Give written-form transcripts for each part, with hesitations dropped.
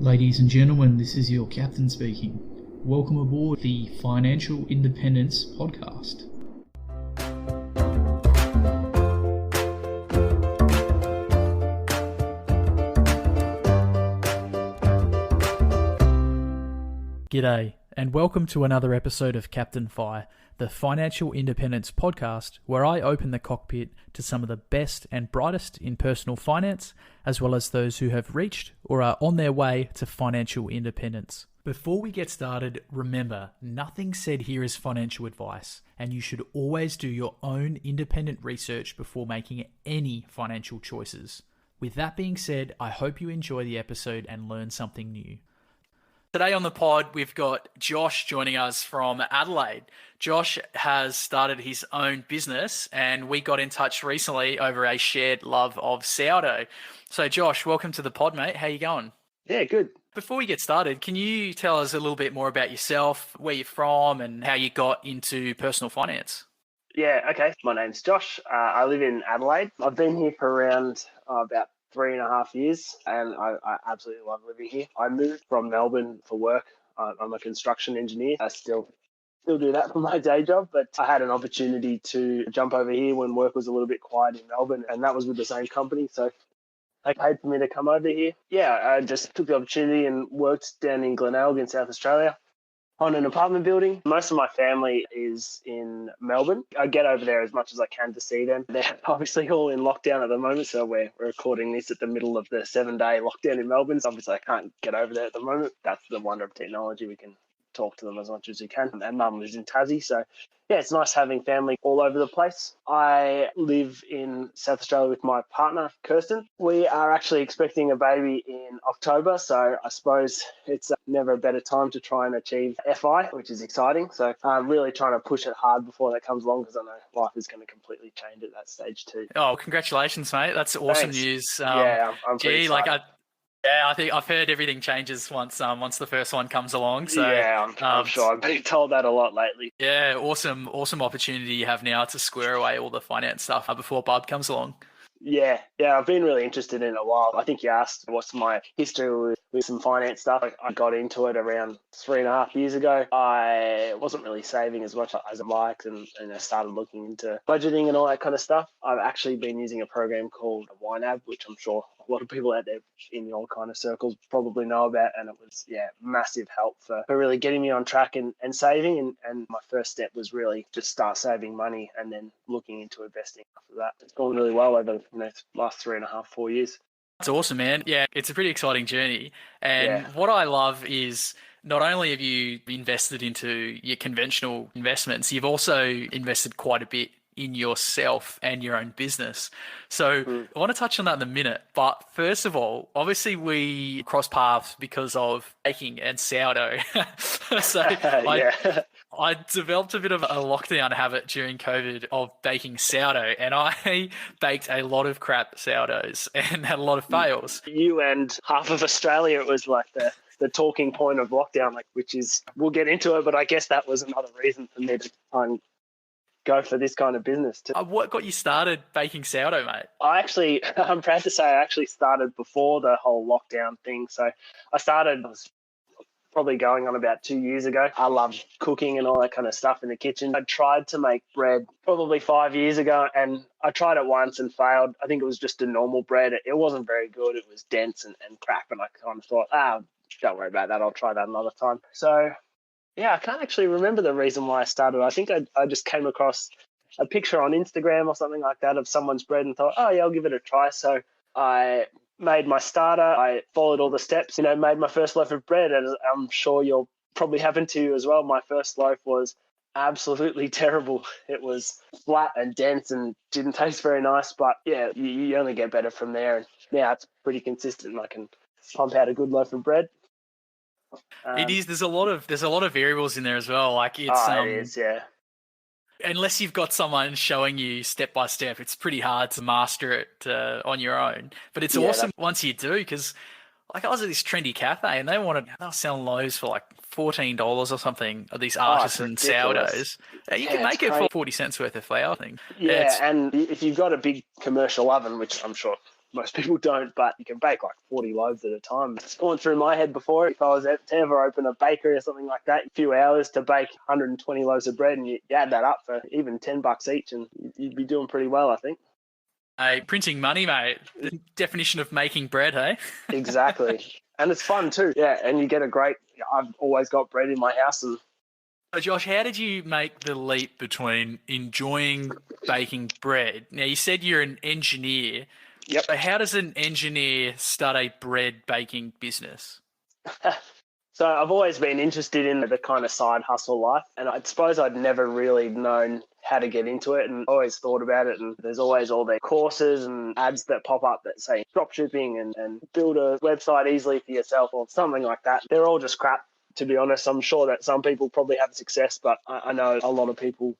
Ladies and gentlemen, this is your captain speaking. Welcome aboard the Financial Independence Podcast. G'day, and welcome to another episode of Captain Fi, the Financial Independence Podcast, where I open the cockpit to some of the best and brightest in personal finance, as well as those who have reached or are on their way to financial independence. Before we get started, remember, nothing said here is financial advice, and you should always do your own independent research before making any financial choices. With that being said, I hope you enjoy the episode and learn something new. Today on the pod, we've got Josh joining us from Adelaide. Josh has started his own business and we got in touch recently over a shared love of sourdough. So Josh, welcome to the pod, mate. How you going? Yeah, good. Before we get started, can you tell us a little bit more about yourself, where you're from and how you got into personal finance? Yeah, okay. My name's Josh. I live in Adelaide. I've been here for around about 3.5 years, and I absolutely love living here. I moved from Melbourne for work. I'm a construction engineer. I still do that for my day job, but I had an opportunity to jump over here when work was a little bit quiet in Melbourne, and that was with the same company. So they paid for me to come over here. Yeah, I just took the opportunity and worked down in Glenelg in South Australia on an apartment building. Most of my family is in Melbourne. I get over there as much as I can to see them. They're obviously all in lockdown at the moment, so we're recording this at the middle of the 7-day lockdown in Melbourne. So obviously I can't get over there at the moment. That's the wonder of technology. We can talk to them as much as we can. And Mum lives in Tassie, so yeah, it's nice having family all over the place. I live in South Australia with my partner, Kirsten. We are actually expecting a baby in October, so I suppose it's never a better time to try and achieve FI, which is exciting. So I'm really trying to push it hard before that comes along because I know life is going to completely change at that stage too. Oh, congratulations, mate. That's awesome Thanks. news. Yeah, I'm pretty excited. I think I've heard everything changes once the first one comes along. So yeah, I'm sure. I've been told that a lot lately. Yeah, awesome opportunity you have now to square away all the finance stuff before Bub comes along. Yeah, I've been really interested in it a while. I think you asked what's my history with some finance stuff. I got into it around 3.5 years ago. I wasn't really saving as much as I liked and I started looking into budgeting and all that kind of stuff. I've actually been using a program called YNAB, which I'm sure a lot of people out there in your kind of circles probably know about, and it was massive help for really getting me on track and saving, and my first step was really just start saving money and then looking into investing after that. It's gone really well over the last 3.5-4 years. That's awesome, man. Yeah, it's a pretty exciting journey, and what I love is not only have you invested into your conventional investments, you've also invested quite a bit in yourself and your own business. So I want to touch on that in a minute. But first of all, obviously we cross paths because of baking and sourdough. So I developed a bit of a lockdown habit during COVID of baking sourdough, and I baked a lot of crap sourdoughs and had a lot of fails. You and half of Australia, it was like the talking point of lockdown, which is, we'll get into it, but I guess that was another reason for me to try and go for this kind of business too. What got you started baking sourdough, mate? I'm proud to say I actually started before the whole lockdown thing. So I was probably going on about 2 years ago. I love cooking and all that kind of stuff in the kitchen. I tried to make bread probably 5 years ago, and I tried it once and failed. I think it was just a normal bread. It wasn't very good. It was dense and crap, and I kind of thought, don't worry about that. I'll try that another time. So yeah, I can't actually remember the reason why I started. I think I just came across a picture on Instagram or something like that of someone's bread and thought, I'll give it a try. So I made my starter. I followed all the steps, made my first loaf of bread. And I'm sure you'll probably happen to you as well. My first loaf was absolutely terrible. It was flat and dense and didn't taste very nice. But yeah, you only get better from there. And now it's pretty consistent. I can pump out a good loaf of bread. It is. There's a lot of variables in there as well. Like it is, yeah. Unless you've got someone showing you step by step, it's pretty hard to master it on your own. But it's awesome once you do, because I was at this trendy cafe and they were selling loaves for like $14 or something of these artisan sourdoughs. You can make it for 40 cents worth of flour, I think. Yeah, and if you've got a big commercial oven, which I'm sure most people don't, but you can bake like 40 loaves at a time. It's gone through my head before. If I was to ever open a bakery or something like that, a few hours to bake 120 loaves of bread, and you add that up for even $10 each, and you'd be doing pretty well, I think. Hey, printing money, mate. The definition of making bread, hey? Exactly. And it's fun too. Yeah, and you get I've always got bread in my house. And So Josh, how did you make the leap between enjoying baking bread? Now, you said you're an engineer. Yep. So how does an engineer start a bread baking business? So I've always been interested in the kind of side hustle life, and I suppose I'd never really known how to get into it, and always thought about it. And there's always all the courses and ads that pop up that say drop shipping and build a website easily for yourself or something like that. They're all just crap, to be honest. I'm sure that some people probably have success, but I know a lot of people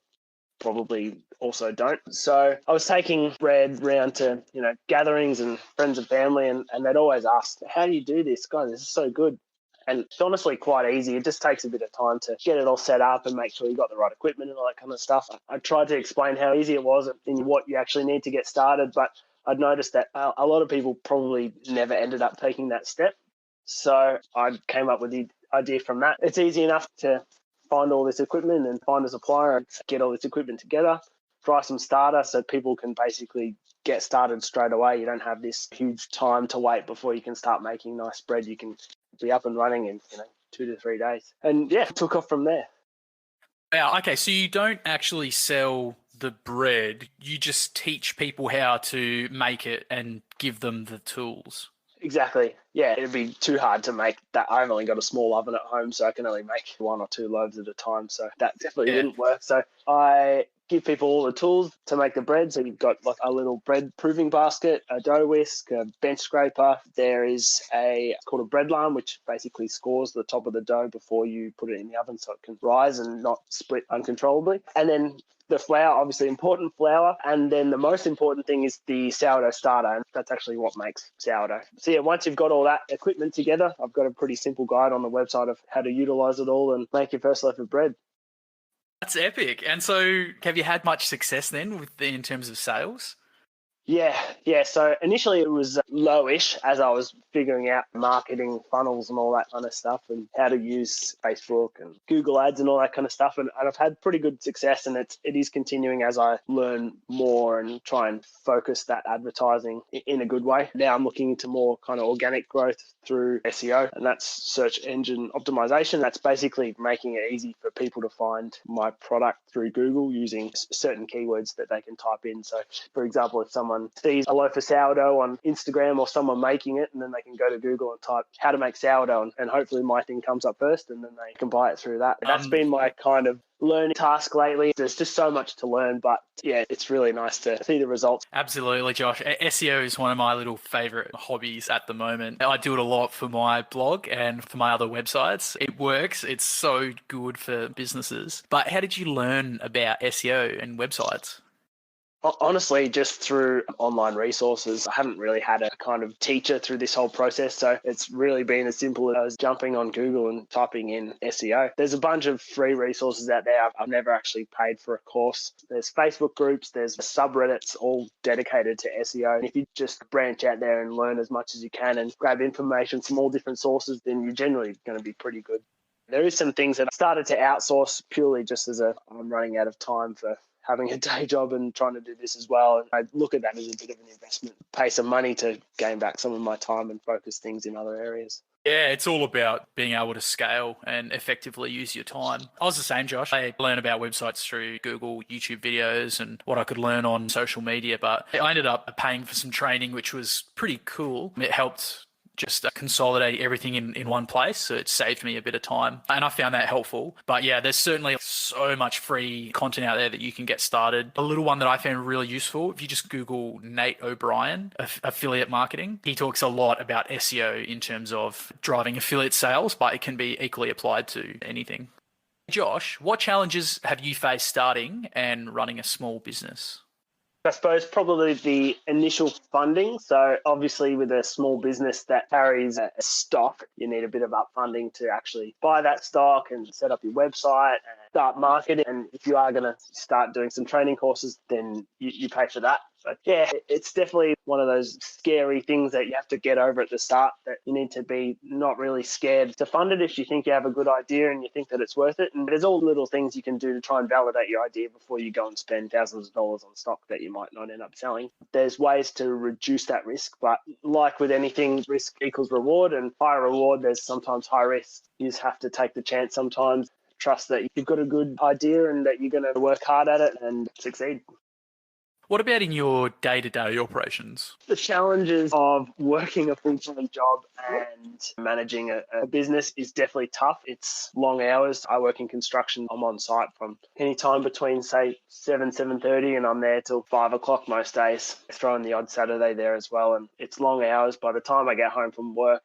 probably also don't. So I was taking bread round to, gatherings and friends and family, and they'd always ask, how do you do this? God, this is so good. And it's honestly quite easy. It just takes a bit of time to get it all set up and make sure you got the right equipment and all that kind of stuff. I tried to explain how easy it was and what you actually need to get started, but I'd noticed that a lot of people probably never ended up taking that step. So I came up with the idea from that. It's easy enough to find all this equipment and find a supplier and get all this equipment together, try some starter so people can basically get started straight away. You don't have this huge time to wait before you can start making nice bread. You can be up and running in 2 to 3 days. And yeah, took off from there. Wow, okay, so you don't actually sell the bread, you just teach people how to make it and give them the tools. Exactly. Yeah, it'd be too hard to make that. I've only got a small oven at home, so I can only make 1 or 2 loaves at a time. So that definitely wouldn't work. So I give people all the tools to make the bread. So you've got like a little bread proving basket, a dough whisk, a bench scraper. There is it's called a bread lamb, which basically scores the top of the dough before you put it in the oven so it can rise and not split uncontrollably. And then the flour, obviously important flour. And then the most important thing is the sourdough starter. And that's actually what makes sourdough. So yeah, once you've got all that equipment together, I've got a pretty simple guide on the website of how to utilize it all and make your first loaf of bread. That's epic. And so have you had much success then in terms of sales? Yeah. So initially it was lowish as I was figuring out marketing funnels and all that kind of stuff and how to use Facebook and Google ads and all that kind of stuff. And I've had pretty good success, and it is continuing as I learn more and try and focus that advertising in a good way. Now I'm looking into more kind of organic growth through SEO, and that's search engine optimization. That's basically making it easy for people to find my product through Google using certain keywords that they can type in. So for example, if someone sees a loaf of sourdough on Instagram or someone making it, and then they can go to Google and type how to make sourdough, and hopefully my thing comes up first, and then they can buy it through that. That's been my kind of learning task lately. There's just so much to learn, but yeah, it's really nice to see the results. Absolutely, Josh. SEO is one of my little favorite hobbies at the moment. I do it a lot for my blog and for my other websites. It works. It's so good for businesses. But how did you learn about SEO and websites? Honestly, just through online resources. I haven't really had a kind of teacher through this whole process, so it's really been as simple as jumping on Google and typing in SEO. There's a bunch of free resources out there. I've never actually paid for a course. There's Facebook groups, there's subreddits all dedicated to SEO. And if you just branch out there and learn as much as you can and grab information from all different sources, then you're generally going to be pretty good. There is some things that I started to outsource purely just as I'm running out of time for having a day job and trying to do this as well. And I look at that as a bit of an investment, pay some money to gain back some of my time and focus things in other areas. Yeah, it's all about being able to scale and effectively use your time. I was the same, Josh. I learned about websites through Google, YouTube videos, and what I could learn on social media, but I ended up paying for some training, which was pretty cool. It helped just consolidate everything in one place. So it saved me a bit of time, and I found that helpful. But yeah, there's certainly so much free content out there that you can get started. A little one that I found really useful, if you just Google Nate O'Brien, affiliate marketing, he talks a lot about SEO in terms of driving affiliate sales, but it can be equally applied to anything. Josh, what challenges have you faced starting and running a small business? I suppose probably the initial funding. So obviously with a small business that carries a stock, you need a bit of upfunding to actually buy that stock and set up your website and start marketing. And if you are going to start doing some training courses, then you pay for that. But yeah, it's definitely one of those scary things that you have to get over at the start, that you need to be not really scared to fund it if you think you have a good idea and you think that it's worth it. And there's all little things you can do to try and validate your idea before you go and spend thousands of dollars on stock that you might not end up selling. There's ways to reduce that risk, but like with anything, risk equals reward, and high reward, there's sometimes high risk. You just have to take the chance sometimes, trust that you've got a good idea and that you're going to work hard at it and succeed. What about in your day-to-day operations? The challenges of working a full-time job and managing a business is definitely tough. It's long hours. I work in construction. I'm on site from any time between, say, 7:30, and I'm there till 5 o'clock most days. I throw in the odd Saturday there as well, and it's long hours. By the time I get home from work,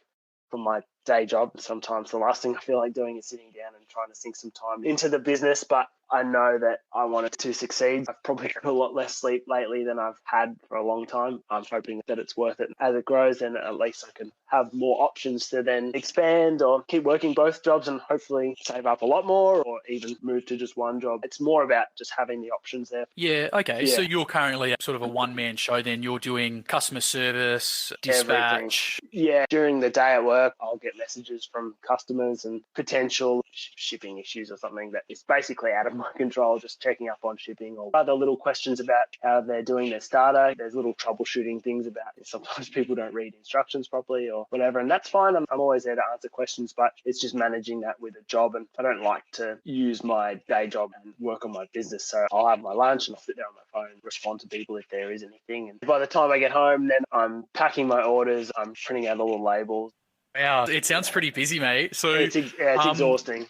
from my day job, sometimes the last thing I feel like doing is sitting down and trying to sink some time into the business. But I know that I want it to succeed. I've probably got a lot less sleep lately than I've had for a long time. I'm hoping that it's worth it. As it grows, then at least I can have more options to then expand or keep working both jobs and hopefully save up a lot more, or even move to just one job. It's more about just having the options there. Yeah, okay. Yeah. So you're currently sort of a one-man show then. You're doing customer service, dispatch. Everything. Yeah, during the day at work, I'll get messages from customers and potential shipping issues or something that is basically out of my control, just checking up on shipping or other little questions about how they're doing their starter. There's little troubleshooting things about sometimes people don't read instructions properly or whatever, and that's fine. I'm always there to answer questions, but it's just managing that with a job, and I don't like to use my day job and work on my business. So I'll have my lunch and I'll sit there on my phone, respond to people if there is anything. And by the time I get home, then I'm packing my orders, I'm printing out all the labels. Wow, it sounds pretty busy, mate. So it's exhausting.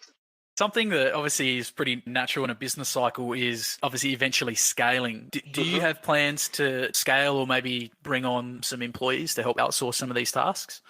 Something that obviously is pretty natural in a business cycle is obviously eventually scaling. Do you have plans to scale or maybe bring on some employees to help outsource some of these tasks?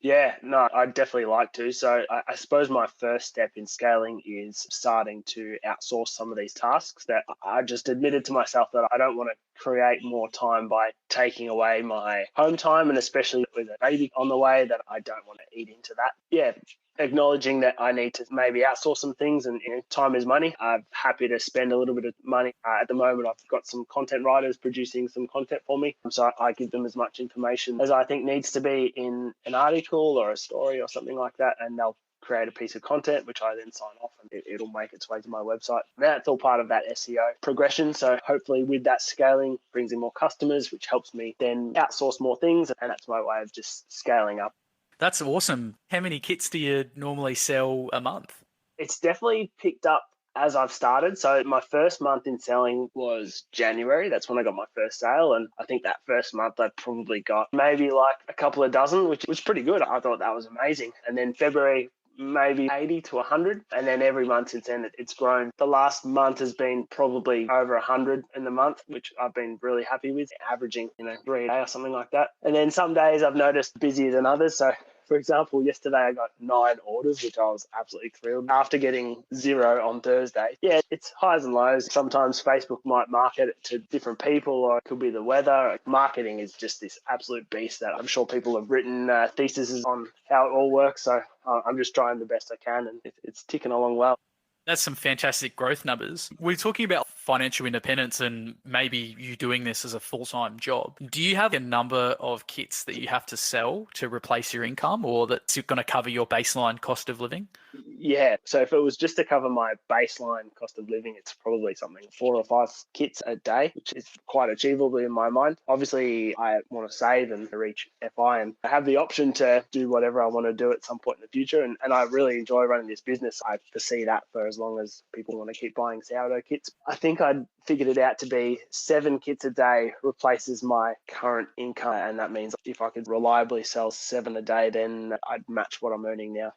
Yeah, no, I'd definitely like to. So I suppose my first step in scaling is starting to outsource some of these tasks that I just admitted to myself that I don't want to create more time by taking away my home time, and especially with a baby on the way, that I don't want to eat into that. Yeah, acknowledging that I need to maybe outsource some things, and time is money. I'm happy to spend a little bit of money. At the moment, I've got some content writers producing some content for me, so I give them as much information as I think needs to be in an article or a story or something like that, and they'll create a piece of content which I then sign off, and it'll make its way to my website. That's all part of that SEO progression. So hopefully with that scaling brings in more customers, which helps me then outsource more things, and that's my way of just scaling up. That's awesome. How many kits do you normally sell a month? It's definitely picked up as I've started. So my first month in selling was January. That's when I got my first sale. And I think that first month I probably got maybe like a couple of dozen, which was pretty good. I thought that was amazing. And then February, maybe 80 to 100. And then every month since then, it's grown. The last month has been probably over 100 in the month, which I've been really happy with, averaging, 3 a day or something like that. And then some days I've noticed busier than others. So for example, yesterday I got 9 orders, which I was absolutely thrilled after getting 0 on Thursday. Yeah, it's highs and lows. Sometimes Facebook might market it to different people, or it could be the weather. Marketing is just this absolute beast that I'm sure people have written theses on how it all works. So I'm just trying the best I can, and it's ticking along well. That's some fantastic growth numbers. We're talking about financial independence and maybe you doing this as a full-time job. Do you have a number of kits that you have to sell to replace your income, or that's going to cover your baseline cost of living? Yeah, so if it was just to cover my baseline cost of living, it's probably something 4 or 5 kits a day, which is quite achievable in my mind. Obviously, I want to save and reach FI and have the option to do whatever I want to do at some point in the future. And I really enjoy running this business. I foresee that for as long as people want to keep buying sourdough kits. I think I'd figured it out to be 7 kits a day replaces my current income. And that means if I could reliably sell 7 a day, then I'd match what I'm earning now.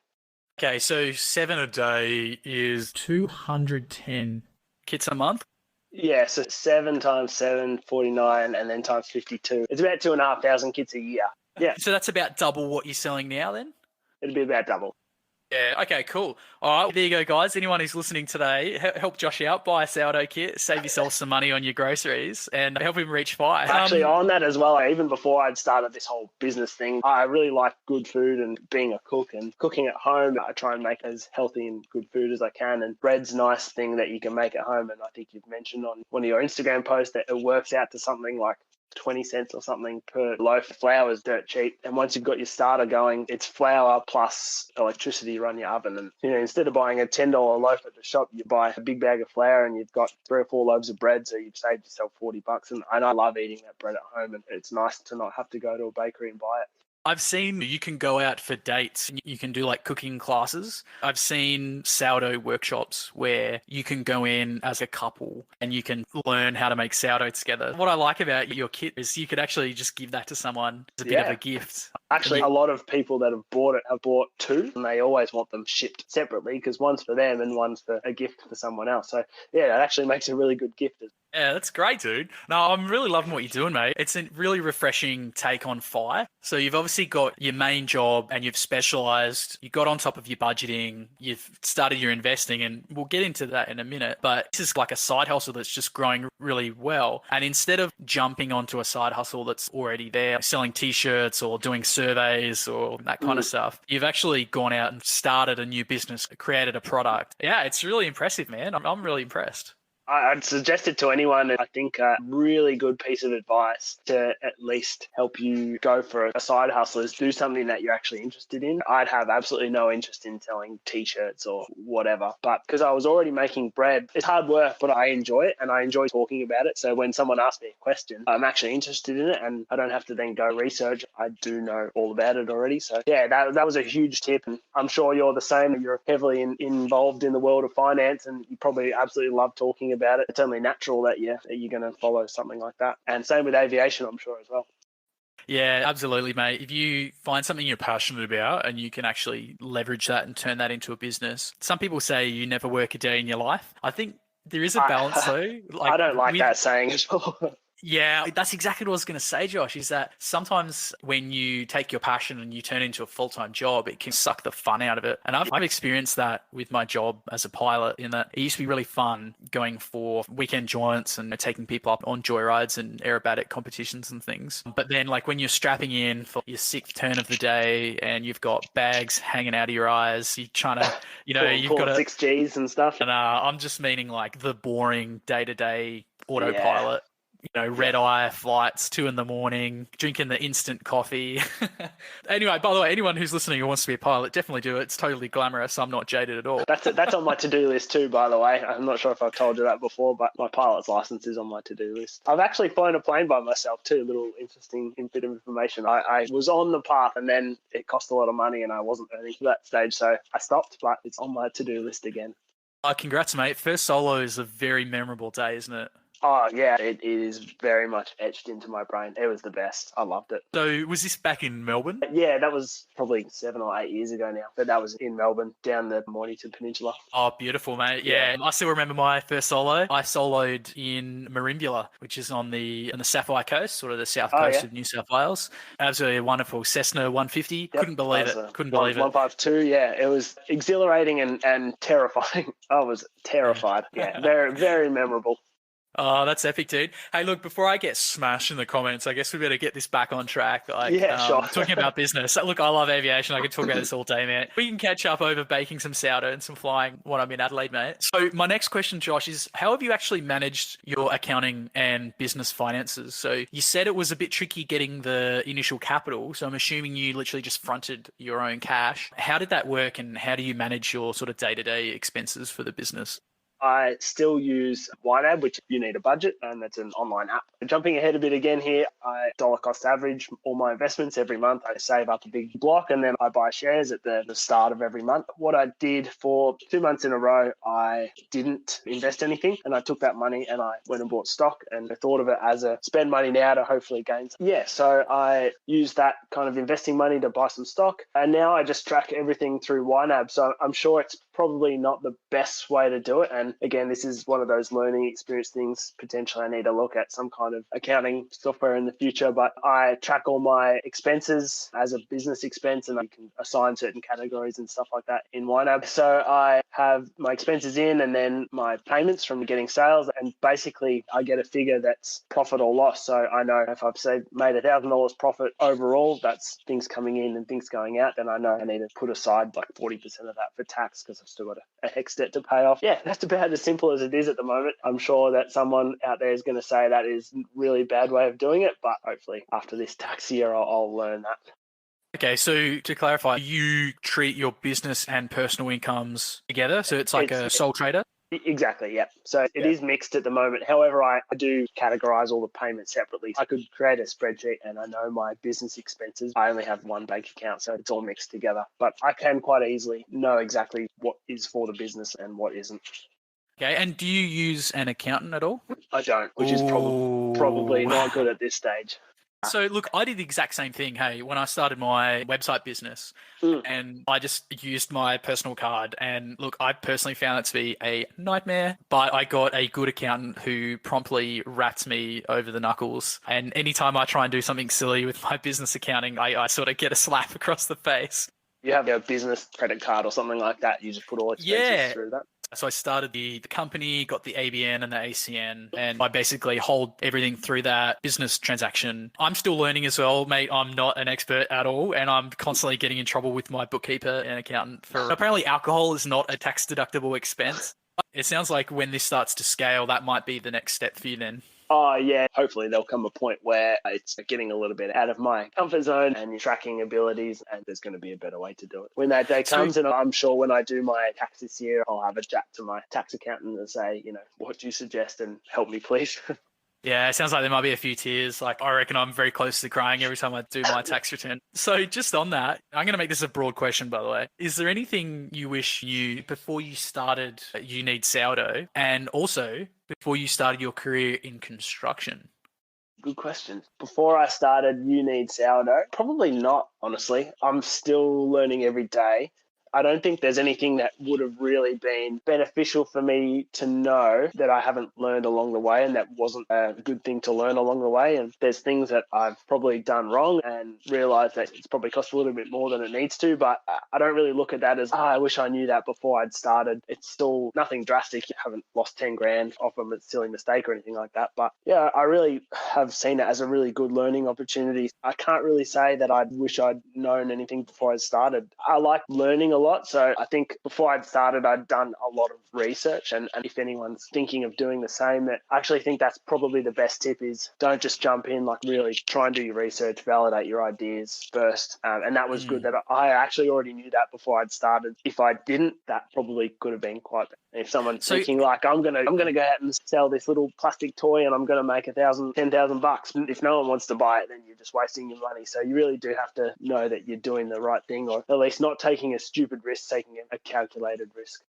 Okay, so 7 a day is 210 kits a month? Yeah, so 7 times 7, 49, and then times 52. It's about 2,500 kits a year. Yeah. So that's about double what you're selling now then? It'd be about double. Yeah, okay, cool. All right, there you go, guys. Anyone who's listening today, help Josh out, buy a sourdough kit, save yourself some money on your groceries, and help him reach FI. Actually, on that as well, even before I'd started this whole business thing, I really like good food and being a cook and cooking at home. I try and make as healthy and good food as I can, and bread's a nice thing that you can make at home. And I think you've mentioned on one of your Instagram posts that it works out to something like 20 cents or something per loaf. Flour is dirt cheap. And once you've got your starter going, it's flour plus electricity to run your oven. And, instead of buying a $10 loaf at the shop, you buy a big bag of flour and you've got 3 or 4 loaves of bread. So you've saved yourself $40. And I love eating that bread at home. And it's nice to not have to go to a bakery and buy it. I've seen you can go out for dates and you can do like cooking classes. I've seen sourdough workshops where you can go in as a couple and you can learn how to make sourdough together. What I like about your kit is you could actually just give that to someone as a bit of a gift. Actually, a lot of people that have bought it have bought 2, and they always want them shipped separately because one's for them and one's for a gift for someone else. So, yeah, it actually makes a really good gift. Yeah, that's great, dude. No, I'm really loving what you're doing, mate. It's a really refreshing take on FI. So you've obviously got your main job and you've specialized, you got on top of your budgeting, you've started your investing, and we'll get into that in a minute. But this is like a side hustle that's just growing really well. And instead of jumping onto a side hustle that's already there, selling t-shirts or doing surveys or that kind of stuff, you've actually gone out and started a new business, created a product. Yeah, it's really impressive, man. I'm really impressed. I'd suggest it to anyone. I think a really good piece of advice to at least help you go for a side hustle is do something that you're actually interested in. I'd have absolutely no interest in selling t-shirts or whatever, but because I was already making bread, it's hard work, but I enjoy it and I enjoy talking about it. So when someone asks me a question, I'm actually interested in it and I don't have to then go research. I do know all about it already. So yeah, that was a huge tip. And I'm sure you're the same. You're heavily involved in the world of finance and you probably absolutely love talking about it. It's only natural that you're going to follow something like that. And same with aviation, I'm sure as well. Yeah, absolutely, mate. If you find something you're passionate about and you can actually leverage that and turn that into a business. Some people say you never work a day in your life. I think there is a balance though. I don't like that saying as well. Yeah, that's exactly what I was going to say, Josh, is that sometimes when you take your passion and you turn it into a full-time job, it can suck the fun out of it. And I've experienced that with my job as a pilot in that it used to be really fun going for weekend jaunts and taking people up on joyrides and aerobatic competitions and things. But then like when you're strapping in for your 6th turn of the day and you've got bags hanging out of your eyes, you're trying to, you've got 6 Gs and stuff. And I'm just meaning like the boring day-to-day autopilot. Red eye flights, 2 a.m, drinking the instant coffee. Anyway, by the way, anyone who's listening who wants to be a pilot, definitely do it. It's totally glamorous. I'm not jaded at all. That's on my to-do list too, by the way. I'm not sure if I've told you that before, but my pilot's license is on my to-do list. I've actually flown a plane by myself too, a little interesting bit of information. I was on the path and then it cost a lot of money and I wasn't earning for that stage, so I stopped, but it's on my to-do list again. Congrats, mate. First solo is a very memorable day, isn't it? Oh, yeah, it is very much etched into my brain. It was the best. I loved it. So was this back in Melbourne? Yeah, that was probably 7 or 8 years ago now. But that was in Melbourne, down the Mornington Peninsula. Oh, beautiful, mate. Yeah. I still remember my first solo. I soloed in Merimbula, which is on the Sapphire Coast, sort of the south coast of New South Wales. Absolutely wonderful. Cessna 150. Yep. Couldn't believe it. 152, yeah. It was exhilarating and terrifying. I was terrified. Yeah, very, very memorable. Oh, that's epic, dude. Hey, look, before I get smashed in the comments, I guess we better get this back on track. Sure. Talking about business. Look, I love aviation. I could talk about this all day, man. We can catch up over baking some sourdough and some flying when I'm in Adelaide, mate. So my next question, Josh, is how have you actually managed your accounting and business finances? So you said it was a bit tricky getting the initial capital. So I'm assuming you literally just fronted your own cash. How did that work and how do you manage your sort of day-to-day expenses for the business? I still use YNAB, which you need a budget, and that's an online app. Jumping ahead a bit again here, I dollar cost average all my investments every month. I save up a big block and then I buy shares at the start of every month. What I did for 2 months in a row, I didn't invest anything and I took that money and I went and bought stock and I thought of it as a spend money now to hopefully gain some. Yeah, so I used that kind of investing money to buy some stock and now I just track everything through YNAB. So I'm sure it's probably not the best way to do it. And again, this is one of those learning experience things. Potentially I need to look at some kind of accounting software in the future, but I track all my expenses as a business expense and I can assign certain categories and stuff like that in YNAB. So I have my expenses in and then my payments from getting sales and basically I get a figure that's profit or loss. So I know if I've made $1,000 profit overall, that's things coming in and things going out, then I know I need to put aside like 40% of that for tax because I've still got a HEX debt to pay off. Yeah, that's about as simple as it is at the moment. I'm sure that someone out there is going to say that is a really bad way of doing it, but hopefully after this tax year, I'll learn that. Okay, so to clarify, you treat your business and personal incomes together, so it's like a sole trader? Exactly, yeah. So it is mixed at the moment. However, I do categorize all the payments separately. I could create a spreadsheet and I know my business expenses. I only have one bank account, so it's all mixed together. But I can quite easily know exactly what is for the business and what isn't. Okay, and do you use an accountant at all? I don't, which is probably not good at this stage. So look, I did the exact same thing, hey, when I started my website business and I just used my personal card. And look, I personally found it to be a nightmare, but I got a good accountant who promptly rats me over the knuckles. And anytime I try and do something silly with my business accounting, I sort of get a slap across the face. You have a business credit card or something like that. You just put all expenses through that. So I started the company, got the ABN and the ACN, and I basically hold everything through that business transaction. I'm still learning as well, mate. I'm not an expert at all, and I'm constantly getting in trouble with my bookkeeper and accountant for apparently alcohol is not a tax deductible expense. It sounds like when this starts to scale, that might be the next step for you then. Oh, yeah. Hopefully there'll come a point where it's getting a little bit out of my comfort zone and your tracking abilities, and there's going to be a better way to do it. When that day comes, and I'm sure when I do my tax this year, I'll have a chat to my tax accountant and say, what do you suggest and help me, please. Yeah, it sounds like there might be a few tears. Like, I reckon I'm very close to crying every time I do my tax return. So just on that, I'm going to make this a broad question, by the way. Is there anything you wish you, before you started You Knead Sourdough, and also before you started your career in construction? Good question. Before I started You Knead Sourdough, probably not, honestly. I'm still learning every day. I don't think there's anything that would have really been beneficial for me to know that I haven't learned along the way, and that wasn't a good thing to learn along the way. And there's things that I've probably done wrong and realized that it's probably cost a little bit more than it needs to, but I don't really look at that as, I wish I knew that before I'd started. It's still nothing drastic. You haven't lost 10 grand off of a silly mistake or anything like that. But yeah, I really have seen it as a really good learning opportunity. I can't really say that I wish I'd known anything before I started. I like learning a lot. So I think before I'd started, I'd done a lot of research. And if anyone's thinking of doing the same, I actually think that's probably the best tip is don't just jump in, like really try and do your research, validate your ideas first. And that was good that I actually already knew that before I'd started. If I didn't, that probably could have been quite bad. If someone's thinking like, I'm gonna go out and sell this little plastic toy and I'm gonna make $10,000. If no one wants to buy it, then you're just wasting your money. So you really do have to know that you're doing the right thing, or at least not taking a stupid risk, taking a calculated risk.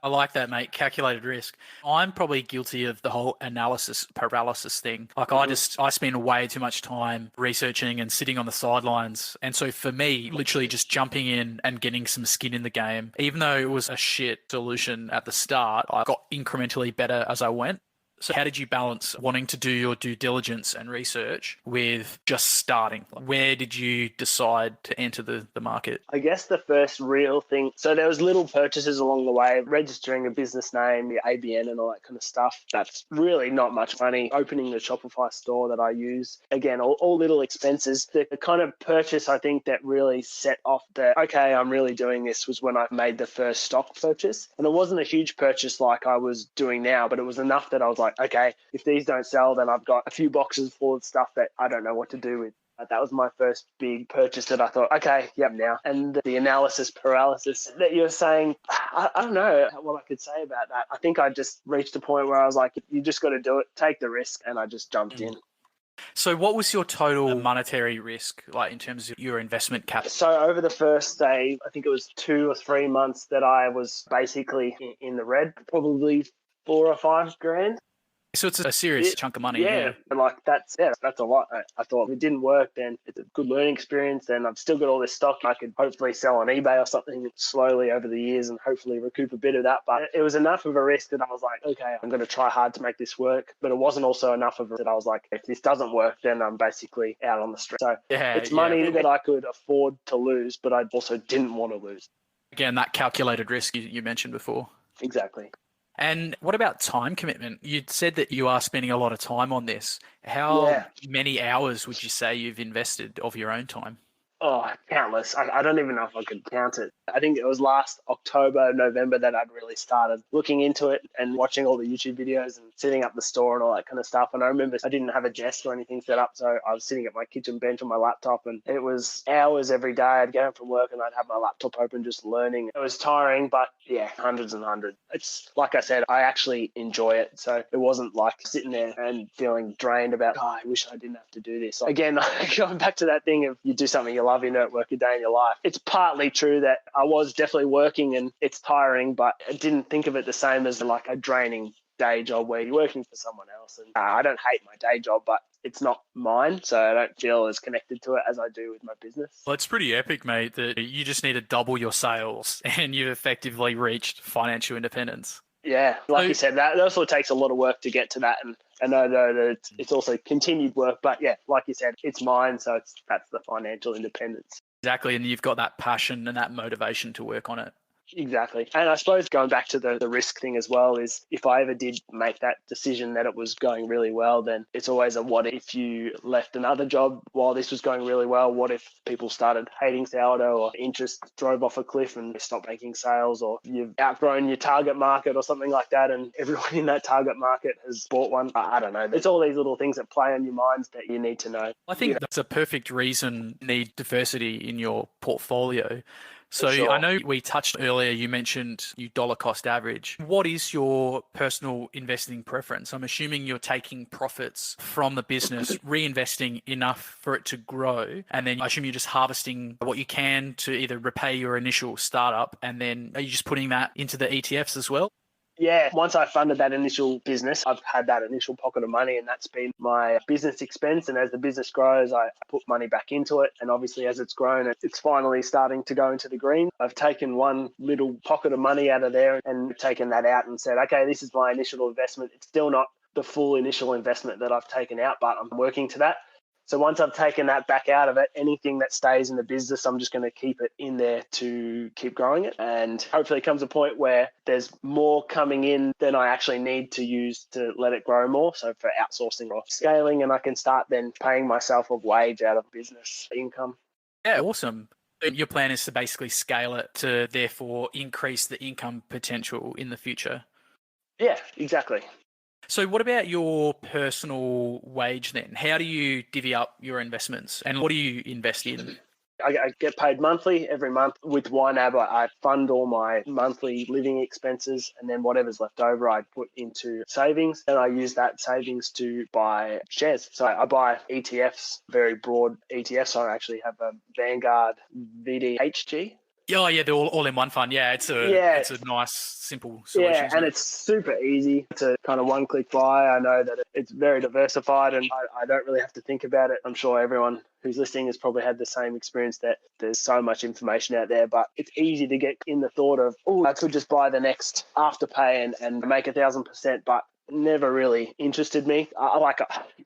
I like that, mate. Calculated risk. I'm probably guilty of the whole analysis paralysis thing. Like I spend way too much time researching and sitting on the sidelines. And so for me, literally just jumping in and getting some skin in the game, even though it was a shit solution at the start, I got incrementally better as I went. So how did you balance wanting to do your due diligence and research with just starting? Where did you decide to enter the market? I guess the first real thing, so there was little purchases along the way, registering a business name, the ABN and all that kind of stuff. That's really not much money. Opening the Shopify store that I use, again, all little expenses. The kind of purchase I think that really set off okay, I'm really doing this was when I made the first stock purchase. And it wasn't a huge purchase like I was doing now, but it was enough that I was like, okay, if these don't sell, then I've got a few boxes full of stuff that I don't know what to do with. That was my first big purchase that I thought, okay, yep, now. And the analysis paralysis that you're saying, I don't know what I could say about that. I think I just reached a point where I was like, you just got to do it, take the risk, and I just jumped in. So what was your total monetary risk, like in terms of your investment capital? So over the first day, I think it was 2 or 3 months that I was basically in the red, probably 4 or 5 grand. So it's a serious chunk of money. Yeah. Like that's a lot. I thought if it didn't work, then it's a good learning experience. Then I've still got all this stock I could hopefully sell on eBay or something slowly over the years and hopefully recoup a bit of that. But it was enough of a risk that I was like, okay, I'm going to try hard to make this work. But it wasn't also enough of it that I was like, if this doesn't work, then I'm basically out on the street. So it's money that I could afford to lose, but I also didn't want to lose. Again, that calculated risk you mentioned before. Exactly. And what about time commitment? You said that you are spending a lot of time on this. How many hours would you say you've invested of your own time? Oh, countless. I don't even know if I could count it. I think it was last October, November that I'd really started looking into it and watching all the YouTube videos and setting up the store and all that kind of stuff. And I remember I didn't have a desk or anything set up, so I was sitting at my kitchen bench on my laptop, and it was hours every day. I'd get home from work and I'd have my laptop open just learning. It was tiring, but yeah, hundreds and hundreds. It's like I said, I actually enjoy it. So it wasn't like sitting there and feeling drained about, oh, I wish I didn't have to do this. Again, going back to that thing of you do something you love, you don't work a day in your life. It's partly true that I was definitely working and it's tiring, but I didn't think of it the same as like a draining day job where you're working for someone else. And I don't hate my day job, but it's not mine, so I don't feel as connected to it as I do with my business. Well, it's pretty epic, mate, that you just need to double your sales and you've effectively reached financial independence. Yeah, like you said, that also takes a lot of work to get to that, and I know that it's also continued work, but yeah, like you said, it's mine, so that's the financial independence. Exactly, and you've got that passion and that motivation to work on it. Exactly. And I suppose going back to the risk thing as well is if I ever did make that decision that it was going really well, then it's always a what if you left another job while this was going really well? What if people started hating sourdough or interest drove off a cliff and stopped making sales, or you've outgrown your target market or something like that and everyone in that target market has bought one? I don't know. It's all these little things that play on your minds that you need to know. I think that's a perfect reason you need diversity in your portfolio. So Sure. I know we touched earlier, you mentioned you dollar cost average. What is your personal investing preference? I'm assuming you're taking profits from the business, reinvesting enough for it to grow, and then I assume you're just harvesting what you can to either repay your initial startup, and then are you just putting that into the ETFs as well? Yeah, once I funded that initial business, I've had that initial pocket of money and that's been my business expense. And as the business grows, I put money back into it. And obviously as it's grown, it's finally starting to go into the green. I've taken one little pocket of money out of there and taken that out and said, okay, this is my initial investment. It's still not the full initial investment that I've taken out, but I'm working to that. So once I've taken that back out of it, anything that stays in the business, I'm just going to keep it in there to keep growing it. And hopefully it comes a point where there's more coming in than I actually need to use to let it grow more. So for outsourcing or scaling, and I can start then paying myself a wage out of business income. Yeah, awesome. Your plan is to basically scale it to therefore increase the income potential in the future. Yeah, exactly. So what about your personal wage then? How do you divvy up your investments and what do you invest in? I get paid monthly every month. With YNAB, I fund all my monthly living expenses, and then whatever's left over, I put into savings, and I use that savings to buy shares. So I buy ETFs, very broad ETFs. I actually have a Vanguard VDHG. Oh, yeah, they're all in one fund. Yeah, it's a nice, simple solution. Yeah, and it's super easy to kind of one-click buy. I know that it's very diversified and I don't really have to think about it. I'm sure everyone who's listening has probably had the same experience that there's so much information out there, but it's easy to get in the thought of, oh, I could just buy the next Afterpay and make 1,000%, but never really interested me.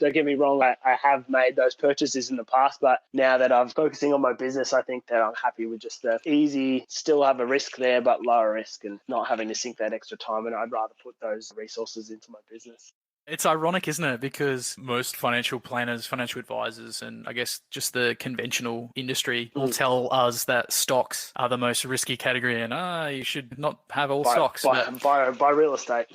Don't get me wrong, I have made those purchases in the past, but now that I'm focusing on my business, I think that I'm happy with just the easy, still have a risk there, but lower risk and not having to sink that extra time. And I'd rather put those resources into my business. It's ironic, isn't it? Because most financial planners, financial advisors, and I guess just the conventional industry will tell us that stocks are the most risky category and you should not have all stocks. Buy real estate.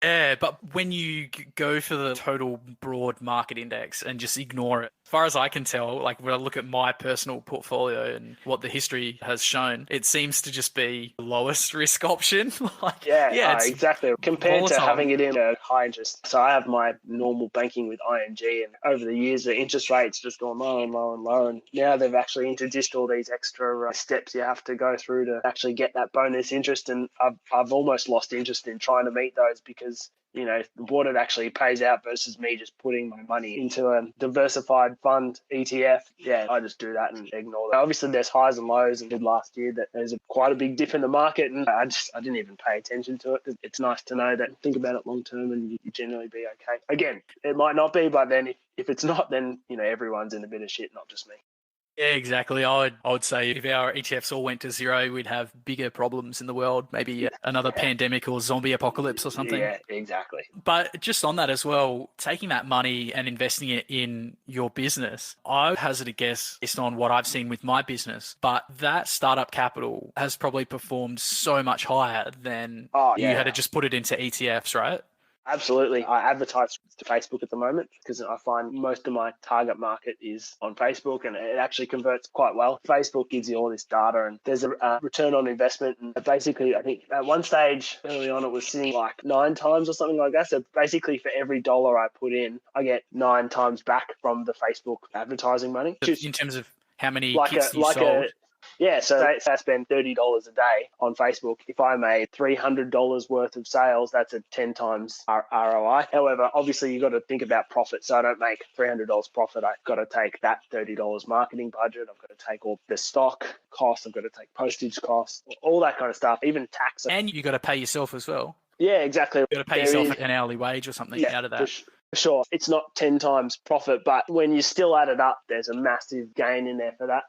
Yeah, but when you go for the total broad market index and just ignore it, as far as I can tell, like when I look at my personal portfolio and what the history has shown, it seems to just be the lowest risk option. Exactly. Compared to having it in a high interest. So I have my normal banking with ING, and over the years, the interest rates just gone lower and lower and lower. And now they've actually introduced all these extra steps you have to go through to actually get that bonus interest. And I've almost lost interest in trying to meet those because what it actually pays out versus me just putting my money into a diversified fund ETF. Yeah, I just do that and ignore that. Obviously, there's highs and lows, and did last year that there's quite a big dip in the market, and I didn't even pay attention to it. It's nice to know that think about it long term, and you generally be okay. Again, it might not be, but then if it's not, then everyone's in a bit of shit, not just me. Yeah, exactly. I would say if our ETFs all went to zero, we'd have bigger problems in the world, maybe another Yeah, pandemic or zombie apocalypse or something. yeah, exactly. But just on that as well, taking that money and investing it in your business, I hazard a guess based on what I've seen with my business, but that startup capital has probably performed so much higher than Oh, you had yeah. to just put it into ETFs, right? Absolutely. I advertise to Facebook at the moment because I find most of my target market is on Facebook and it actually converts quite well. Facebook gives you all this data and there's a return on investment. And basically, I think at one stage early on, it was sitting like 9 times or something like that. So basically, for every dollar I put in, I get 9 times back from the Facebook advertising money. Just In terms of how many like kits a you like a sold. yeah, so say I spend $30 a day on Facebook. If I made $300 worth of sales, that's a 10 times ROI. However, obviously you've got to think about profit. So I don't make $300 profit. I've got to take that $30 marketing budget. I've got to take all the stock costs. I've got to take postage costs, all that kind of stuff, even tax. And you got to pay yourself as well. Yeah, exactly. You got to pay There yourself is, an hourly wage or something yeah, out of for that. sure. It's not 10 times profit, but when you still add it up, there's a massive gain in there for that.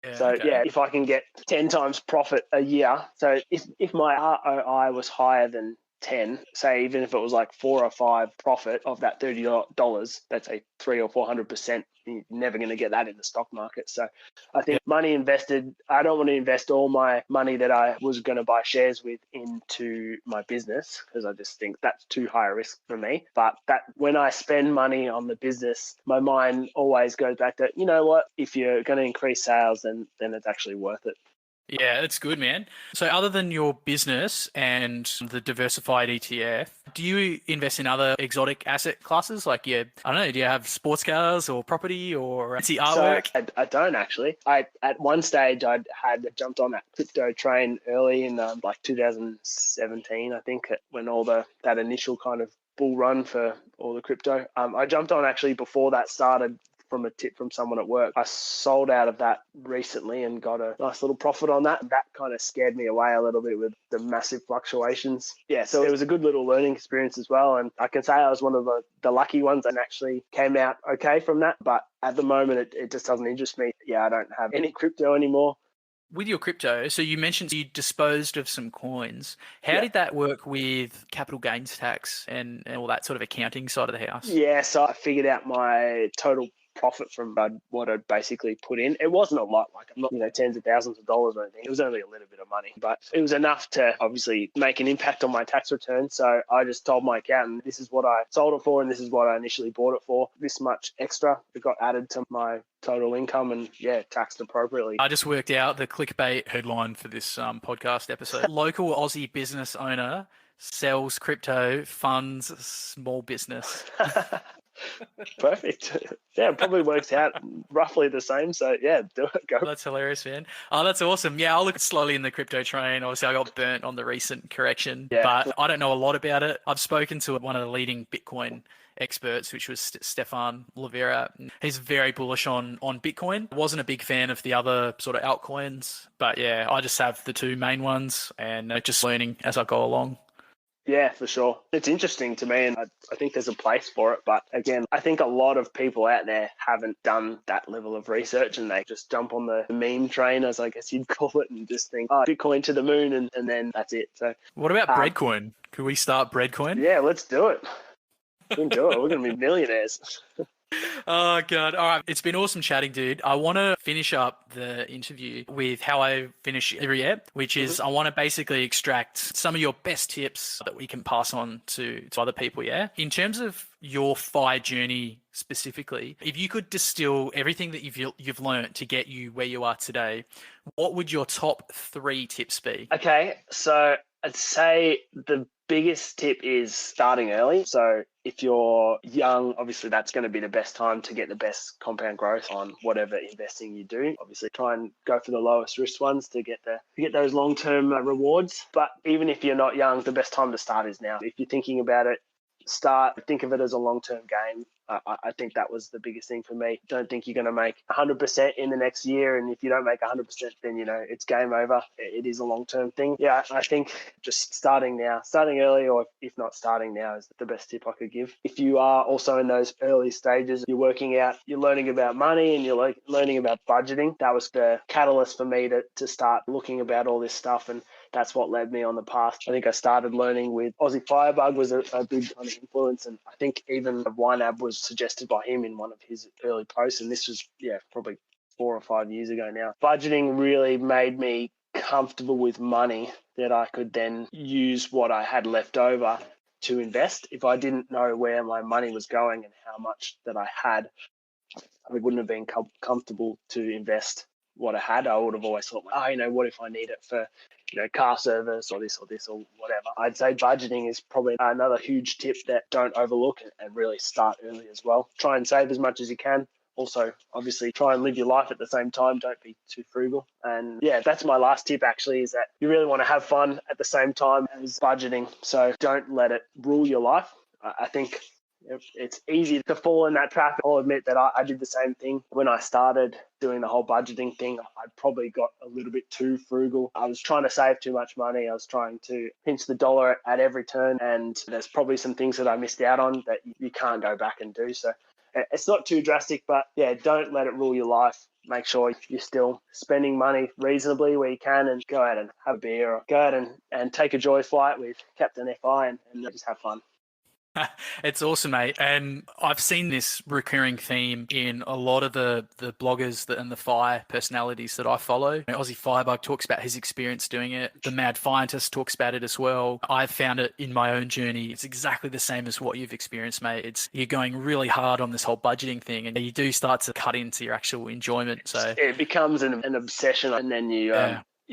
Yeah, So okay. yeah, if I can get 10 times profit a year, so if my ROI was higher than 10, say even if it was like 4 or 5 profit of that $30, that's a 300 or 400%. You're never going to get that in the stock market. So I think money invested, I don't want to invest all my money that I was going to buy shares with into my business because I just think that's too high a risk for me. But that when I spend money on the business, my mind always goes back to, you know what, if you're going to increase sales, then it's actually worth it. Yeah, that's good, man. So other than your business and the diversified ETF, do you invest in other exotic asset classes? Like, yeah, I don't know, do you have sports cars or property or fancy So artwork? I don't actually. At one stage I had jumped on that crypto train early in like 2017, I think, when all that initial kind of bull run for all the crypto. I jumped on actually before that started from a tip from someone at work. I sold out of that recently and got a nice little profit on that. That kind of scared me away a little bit with the massive fluctuations. Yeah, so it was a good little learning experience as well. And I can say I was one of the lucky ones and actually came out okay from that. But at the moment, it just doesn't interest me. Yeah, I don't have any crypto anymore. With your crypto, so you mentioned you disposed of some coins. How Yeah. did that work with capital gains tax and all that sort of accounting side of the house? Yeah, so I figured out my total profit from what I'd basically put in. It wasn't a lot, like I'm not, tens of thousands of dollars or anything. It was only a little bit of money, but it was enough to obviously make an impact on my tax return. So I just told my accountant, this is what I sold it for and this is what I initially bought it for. This much extra, it got added to my total income and taxed appropriately. I just worked out the clickbait headline for this podcast episode. Local Aussie business owner sells crypto, funds small business. Perfect. Yeah, it probably works out roughly the same. So yeah, do it. Go. That's hilarious, man. Oh, that's awesome. Yeah, I'll look slowly in the crypto train. Obviously, I got burnt on the recent correction, but I don't know a lot about it. I've spoken to one of the leading Bitcoin experts, which was Stefan Livera. He's very bullish on Bitcoin. Wasn't a big fan of the other sort of altcoins, but yeah, I just have the two main ones and just learning as I go along. Yeah, for sure. It's interesting to me, and I think there's a place for it. But again, I think a lot of people out there haven't done that level of research and they just jump on the meme train, as I guess you'd call it, and just think, oh, Bitcoin to the moon, and then that's it. So, what about Breadcoin? Could we start Breadcoin? Yeah, let's do it. We can do it. We're going to be millionaires. Oh, God. All right. It's been awesome chatting, dude. I want to finish up the interview with how I finish every ep, which is I want to basically extract some of your best tips that we can pass on to other people, yeah? In terms of your FI journey specifically, if you could distill everything that you've learned to get you where you are today, what would your top 3 tips be? Okay, so I'd say the biggest tip is starting early. So if you're young, obviously that's going to be the best time to get the best compound growth on whatever investing you do. Obviously try and go for the lowest risk ones to get those long-term rewards. But even if you're not young, the best time to start is now. If you're thinking about it, think of it as a long-term game. I think that was the biggest thing for me. Don't think you're going to make 100% in the next year. And if you don't make 100%, then, it's game over. It is a long-term thing. Yeah, I think just starting early, or if not starting now, is the best tip I could give. If you are also in those early stages, you're working out, you're learning about money and you're learning about budgeting. That was the catalyst for me to start looking about all this stuff. And that's what led me on the path. I think I started learning with Aussie Firebug was a big kind of influence. And I think even YNAB was suggested by him in one of his early posts. And this was, probably 4 or 5 years ago now. Budgeting really made me comfortable with money that I could then use what I had left over to invest. If I didn't know where my money was going and how much that I had, I wouldn't have been comfortable to invest what I had. I would have always thought, what if I need it for, car service or this or whatever. I'd say budgeting is probably another huge tip that don't overlook and really start early as well. Try and save as much as you can. Also, obviously, try and live your life at the same time. Don't be too frugal. And that's my last tip actually, is that you really want to have fun at the same time as budgeting. So don't let it rule your life. I think it's easy to fall in that trap. I'll admit that I did the same thing when I started doing the whole budgeting thing. I probably got a little bit too frugal. I was trying to save too much money. I was trying to pinch the dollar at every turn. And there's probably some things that I missed out on that you can't go back and do. So it's not too drastic, but don't let it rule your life. Make sure you're still spending money reasonably where you can, and go out and have a beer, or go out and take a joy flight with Captain FI and just have fun. It's awesome, mate. And I've seen this recurring theme in a lot of the bloggers and the FI personalities that I follow. Aussie Firebug talks about his experience doing it. The Mad Fientist talks about it as well. I've found it in my own journey. It's exactly the same as what you've experienced, mate. You're going really hard on this whole budgeting thing, and you do start to cut into your actual enjoyment. So it becomes an obsession, and then you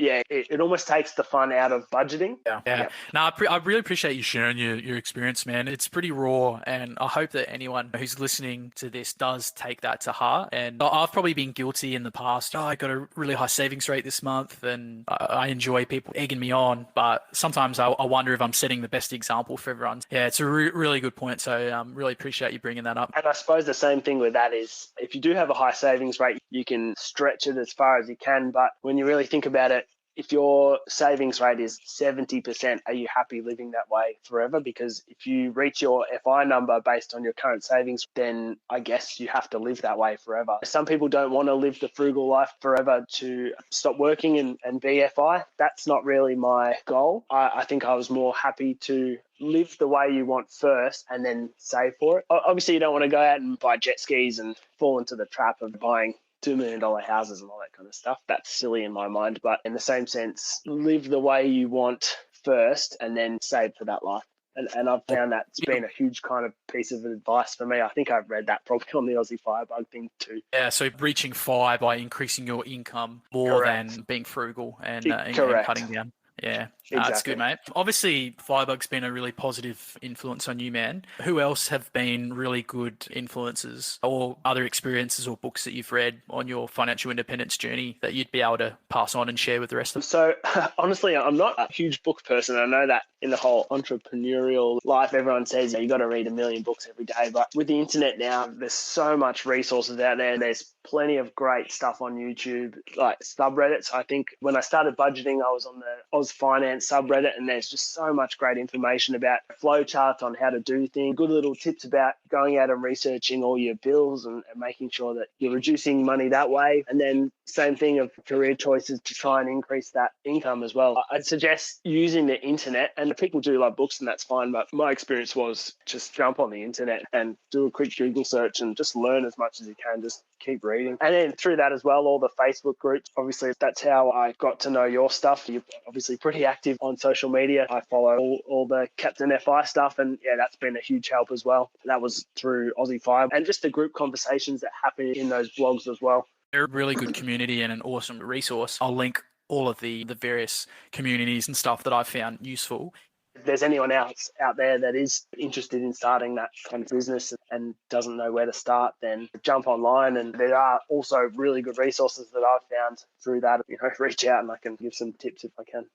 it almost takes the fun out of budgeting. Yeah. No, I really appreciate you sharing your experience, man. It's pretty raw, and I hope that anyone who's listening to this does take that to heart. And I've probably been guilty in the past. I got a really high savings rate this month, and I enjoy people egging me on. But sometimes I wonder if I'm setting the best example for everyone. Yeah, it's a really good point. So really appreciate you bringing that up. And I suppose the same thing with that is, if you do have a high savings rate, you can stretch it as far as you can. But when you really think about it, if your savings rate is 70%, are you happy living that way forever? Because if you reach your FI number based on your current savings, then I guess you have to live that way forever. Some people don't want to live the frugal life forever to stop working and be FI. That's not really my goal. I think I was more happy to live the way you want first and then save for it. Obviously, you don't want to go out and buy jet skis and fall into the trap of buying $2 million houses and all that kind of stuff. That's silly in my mind. But in the same sense, live the way you want first and then save for that life. And I've found that's been a huge kind of piece of advice for me. I think I've read that probably on the Aussie Firebug thing too. Yeah, so reaching FI by increasing your income more than being frugal and cutting down. Yeah, exactly. That's good, mate. Obviously, Firebug's been a really positive influence on you, man. Who else have been really good influences or other experiences or books that you've read on your financial independence journey that you'd be able to pass on and share with the rest of us? So honestly, I'm not a huge book person. I know that in the whole entrepreneurial life, everyone says you got to read 1 million books every day. But with the internet now, there's so much resources out there. There's plenty of great stuff on YouTube, like subreddits. I think when I started budgeting, I was on the Oz Finance subreddit, and there's just so much great information about flowcharts on how to do things, good little tips about going out and researching all your bills and making sure that you're reducing money that way. And then same thing of career choices to try and increase that income as well. I'd suggest using the internet, and people do love books and that's fine, but my experience was just jump on the internet and do a quick Google search and just learn as much as you can. Just keep reading. And then through that as well, all the Facebook groups, obviously that's how I got to know your stuff. You're obviously pretty active on social media. I follow all the Captain FI stuff, and that's been a huge help as well. That was through Aussie Fire and just the group conversations that happen in those blogs as well. They're a really good community and an awesome resource. I'll link all of the various communities and stuff that I've found useful. If there's anyone else out there that is interested in starting that kind of business and doesn't know where to start, then jump online. And there are also really good resources that I've found through that. Reach out and I can give some tips if I can.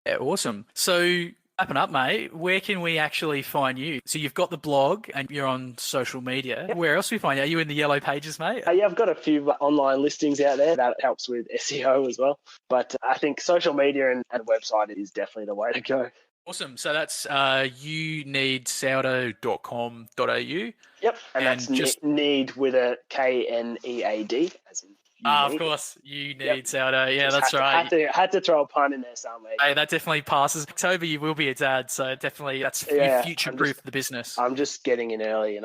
Yeah, awesome. So Wrapping up, mate, where can we actually find you? So you've got the blog and you're on social media. Yep. Where else do we find you? Are you in the yellow pages, mate? Yeah, I've got a few online listings out there. That helps with SEO as well. But I think social media and website is definitely the way to go. Awesome. So that's youkneadsourdough.com.au. Yep, and that's just need with a KNEAD, as in of course, You Knead Sourdough. Yeah, that's right. Had to throw a pun in there somewhere. Hey, that definitely passes. October, you will be a dad, so definitely that's future-proof the business. I'm just getting in early,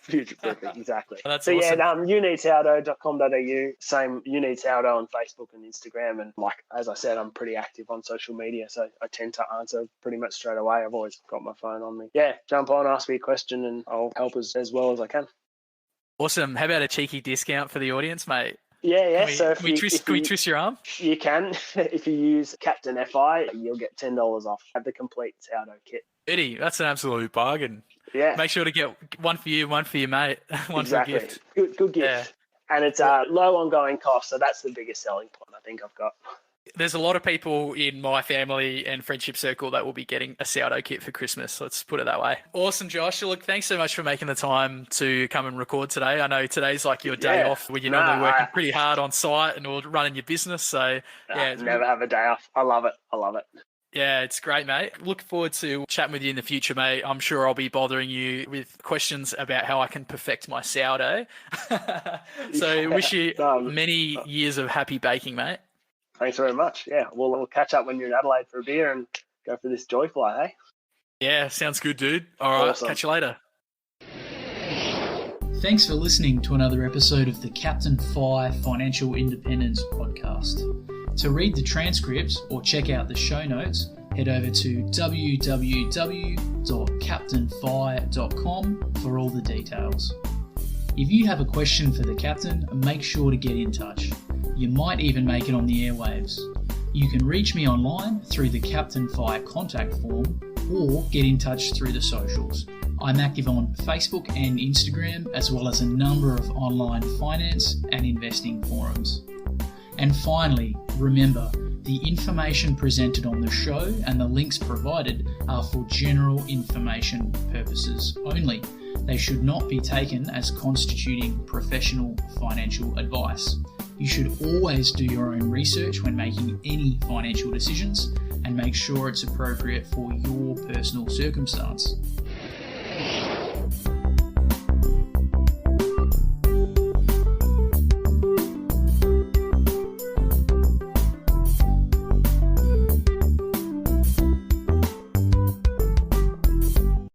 Future-proofing, exactly. That's so awesome. youkneadsourdough.com.au, same You Knead Sourdough on Facebook and Instagram, and as I said, I'm pretty active on social media, so I tend to answer pretty much straight away. I've always got my phone on me. Yeah, jump on, ask me a question, and I'll help as well as I can. Awesome. How about a cheeky discount for the audience, mate? Yeah. Can we twist your arm? You can. If you use Captain FI, you'll get $10 off at the complete sourdough kit. Eddie, that's an absolute bargain. Yeah. Make sure to get one for you, one for your mate, one exactly. for a gift. Good gift. Yeah. And it's low ongoing cost, so that's the biggest selling point I think I've got. There's a lot of people in my family and friendship circle that will be getting a sourdough kit for Christmas. Let's put it that way. Awesome, Josh. Look, thanks so much for making the time to come and record today. I know today's like your day off where you're normally working pretty hard on site and all running your business. So never have a day off. I love it. Yeah, it's great, mate. Look forward to chatting with you in the future, mate. I'm sure I'll be bothering you with questions about how I can perfect my sourdough. So wish you many years of happy baking, mate. Thanks very much. Yeah, we'll catch up when you're in Adelaide for a beer and go for this joy fly, hey? Yeah, sounds good, dude. All right, awesome. Catch you later. Thanks for listening to another episode of the Captain Fi Financial Independence Podcast. To read the transcripts or check out the show notes, head over to www.captainfi.com for all the details. If you have a question for the captain, make sure to get in touch. You might even make it on the airwaves. You can reach me online through the Captain Fi contact form or get in touch through the socials. I'm active on Facebook and Instagram, as well as a number of online finance and investing forums. And finally, remember, the information presented on the show and the links provided are for general information purposes only. They should not be taken as constituting professional financial advice. You should always do your own research when making any financial decisions and make sure it's appropriate for your personal circumstance.